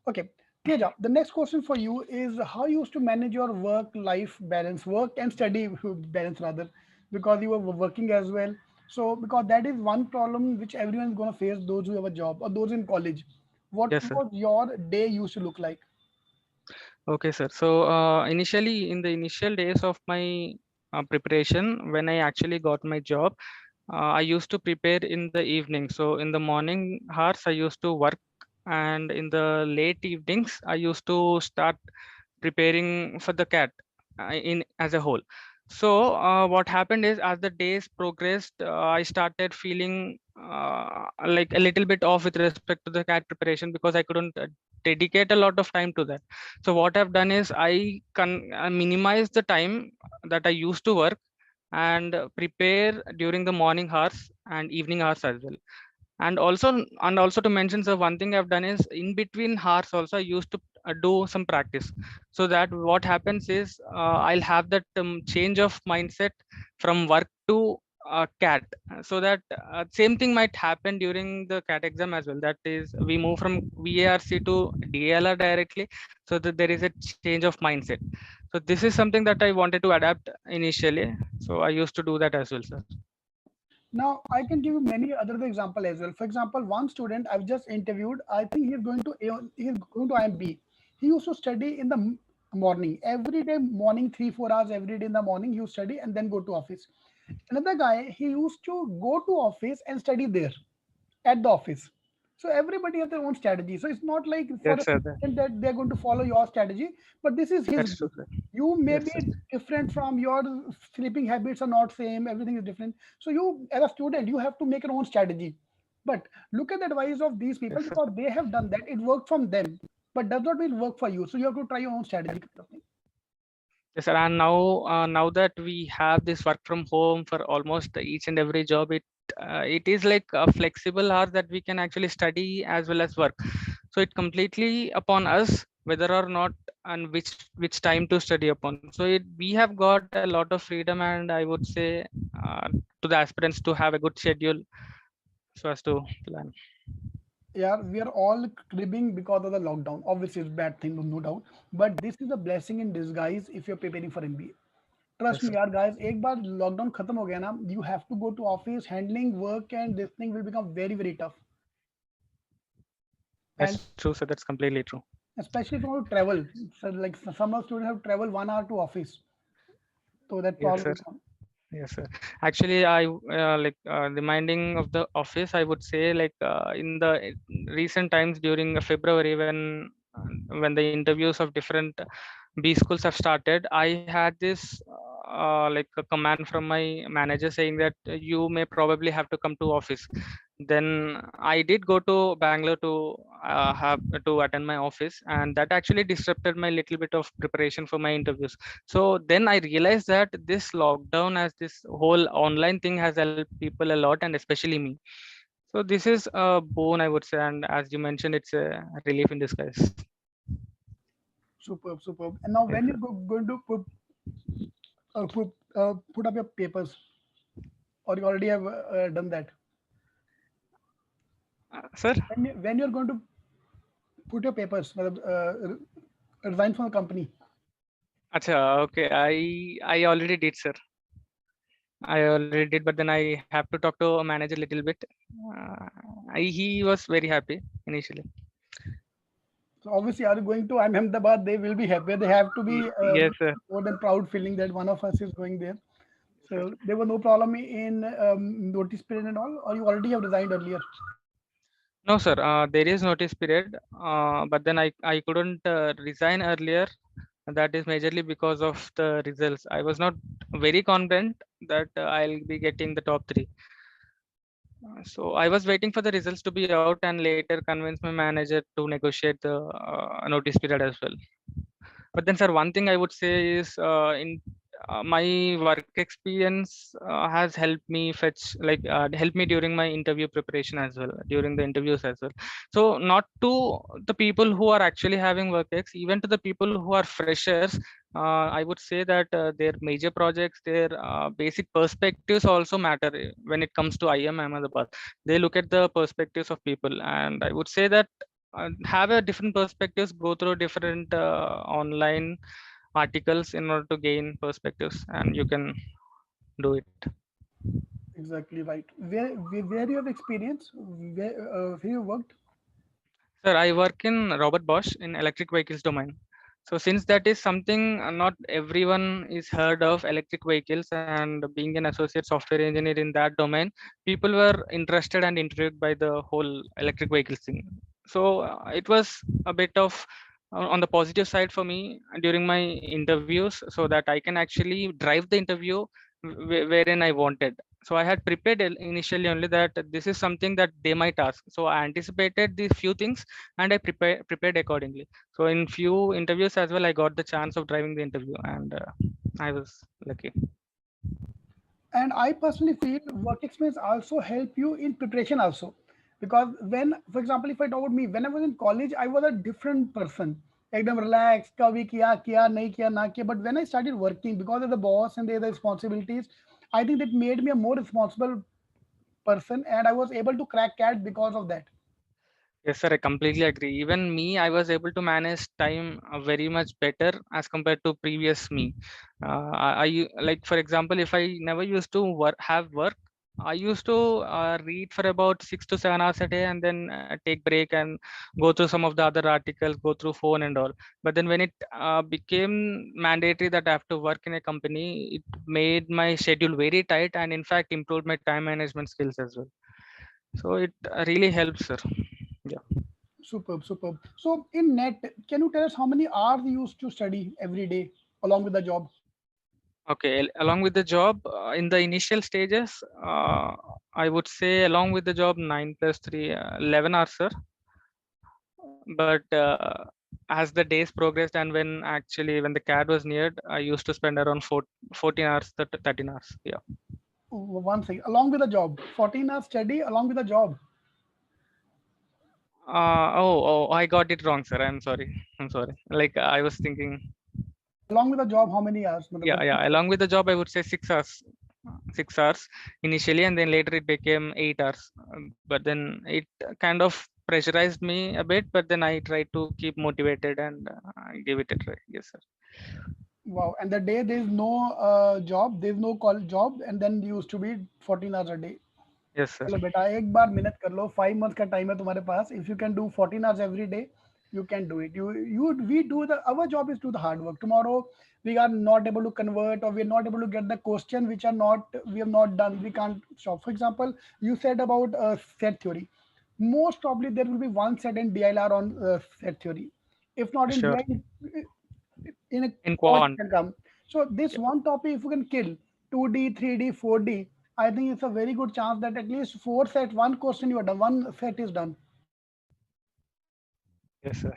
Okay, Teja, the next question for you is how you used to manage your work-life balance, work and study balance rather, because you were working as well. So, because that is one problem which everyone is going to face, those who have a job or those in college. What Yes, sir. was your day used to look like? Okay, sir. So initially, in the initial days of my preparation, when I actually got my job, I used to prepare in the evening. So in the morning hours, I used to work, and in the late evenings, I used to start preparing for the cat in as a whole. So what happened is, as the days progressed, I started feeling like a little bit off with respect to the cat preparation, because I couldn't dedicate a lot of time to that. So what I've done is I minimize the time that I used to work and prepare during the morning hours and evening hours as well. And also to mention, so one thing I've done is, in between hours also I used to do some practice, so that what happens is, I'll have that change of mindset from work to cat, so that same thing might happen during the cat exam as well. That is, we move from VARC to DLR directly, so that there is a change of mindset. So this is something that I wanted to adapt initially, so I used to do that as well, sir. Now, I can give you many other example as well. For example, one student I've just interviewed, I think he's going to IMB. He used to study in the morning every day, morning 3 4 hours every day in the morning. He used to study and then go to office. Another guy, he used to go to office and study there at the office. So everybody has their own strategy. So it's not like for Yes, a sir. student that they're going to follow your strategy, but this is his That's way. true, sir. You may Yes, be sir. different from your sleeping habits are not same. Everything is different. So you, as a student, you have to make your own strategy. But look at the advice of these people Yes, sir. because they have done that. It worked from them, but does not mean work for you. So you have to try your own strategy kind of thing. Yes, sir. And now that we have this work from home for almost each and every job, it is like a flexible hours that we can actually study as well as work. So it completely upon us whether or not and which time to study upon. So we have got a lot of freedom, and I would say to the aspirants to have a good schedule so as to plan. Yeah, we are all cribbing because of the lockdown. Obviously, it's a bad thing, no doubt. But this is a blessing in disguise if you're preparing for MBA. Trust Yes, me, sir. यार guys, एक बार lockdown खत्म हो गया ना, you have to go to office, handling work and this thing will become very very tough. And That's true, sir. That's completely true. especially if you want to travel, so like some of students have to travel 1 hour to office, so that Yes, problem sir. will come. Yes, sir. Actually, I like reminding of the office. I would say, like in the recent times during February, when the interviews of different B schools have started, I had this like a command from my manager saying that you may probably have to come to office. Then I did go to Bangalore to have to attend my office, and that actually disrupted my little bit of preparation for my interviews. So then I realized that this lockdown, as this whole online thing, has helped people a lot, and especially me. So this is a boon, I would say, and as you mentioned, it's a relief in disguise. Superb, superb. And now Yes, when sir. you're going to put up your papers, or you already have done that, Sir. when you're going to put your papers, resign from the company. Acha, okay. I already did, sir. I already did, but then I have to talk to a manager a little bit. He was very happy initially. So obviously, are you going to Ahmedabad? They will be happy. They have to be Yes, sir. more than proud feeling that one of us is going there. So there was no problem in notice period and all, or you already have resigned earlier. No, sir. There is notice period, but then I couldn't resign earlier. That is majorly because of the results. I was not very confident that I'll be getting the top three. So I was waiting for the results to be out and later convince my manager to negotiate the notice period as well. But then, sir, one thing I would say is in my work experience has helped me help me during my interview preparation as well, during the interviews as well. So not to the people who are actually having work ex, even to the people who are freshers, I would say that their major projects, their basic perspectives also matter when it comes to IIM Ahmedabad. They look at the perspectives of people, and I would say that have a different perspectives, go through different online articles in order to gain perspectives, and you can do it. Exactly right. Where you have experience? Where you worked? Sir, I work in Robert Bosch in electric vehicles domain. So since that is something not everyone is heard of electric vehicles, and being an associate software engineer in that domain, people were interested and intrigued by the whole electric vehicles thing. So it was a bit of on the positive side for me during my interviews, so that I can actually drive the interview wherein I wanted. So I had prepared initially only that this is something that they might ask. So I anticipated these few things and I prepared accordingly. So in few interviews as well, I got the chance of driving the interview, and I was lucky. And I personally feel work experience also help you in preparation also, because when, for example, if I talk about me, when I was in college, I was a different person, एकदम relaxed, कभी किया किया नहीं किया ना किया. But when I started working, because of the boss and the responsibilities, I think that made me a more responsible person, and I was able to crack cat because of that. Yes, sir, I completely agree. Even me, I was able to manage time very much better as compared to previous me. Like, for example, if I never used to have work, I used to read for about 6 to 7 hours a day, and then take break and go through some of the other articles, go through phone and all. But then when it became mandatory that I have to work in a company, it made my schedule very tight, and in fact improved my time management skills as well. So it really helps, sir. Yeah. Superb, superb. So in net, can you tell us how many hours you used to study every day along with the job? Okay, along with the job, in the initial stages, I would say along with the job, 9 plus 3, 11 hours, sir. But as the days progressed, and when the CAD was neared, I used to spend around 14 hours, 13 hours. Yeah. One thing, along with the job, 14 hours study along with the job. I got it wrong, sir. I'm sorry. I'm sorry. Like I was thinking, Along with the job, how many hours? yeah, मतलब yeah. Along with the job, I would say 6 hours. 6 hours initially, and then later it became 8 hours. But then it kind of pressurized me a bit. But then I tried to keep motivated and give it a try. Yes, sir. Wow. And the day there's no job, there's no call job, and then you used to be 14 hours a day. Yes, sir. चलो बेटा एक बार मेहनत कर लो, 5 months का time है तुम्हारे पास. If you can do 14 hours every day, you can do it. You we do the our job is do the hard work. Tomorrow we are not able to convert, or we are not able to get the question which are not we have not done. We can't stop. For example, you said about set theory. Most probably there will be one set in DLR on set theory. If not in Sure. DI, in a In quad quant. can come. So this Yeah. one topic, if you can kill 2D, 3D, 4D, I think it's a very good chance that at least four set, one question you are done, one set is done. Yes, sir.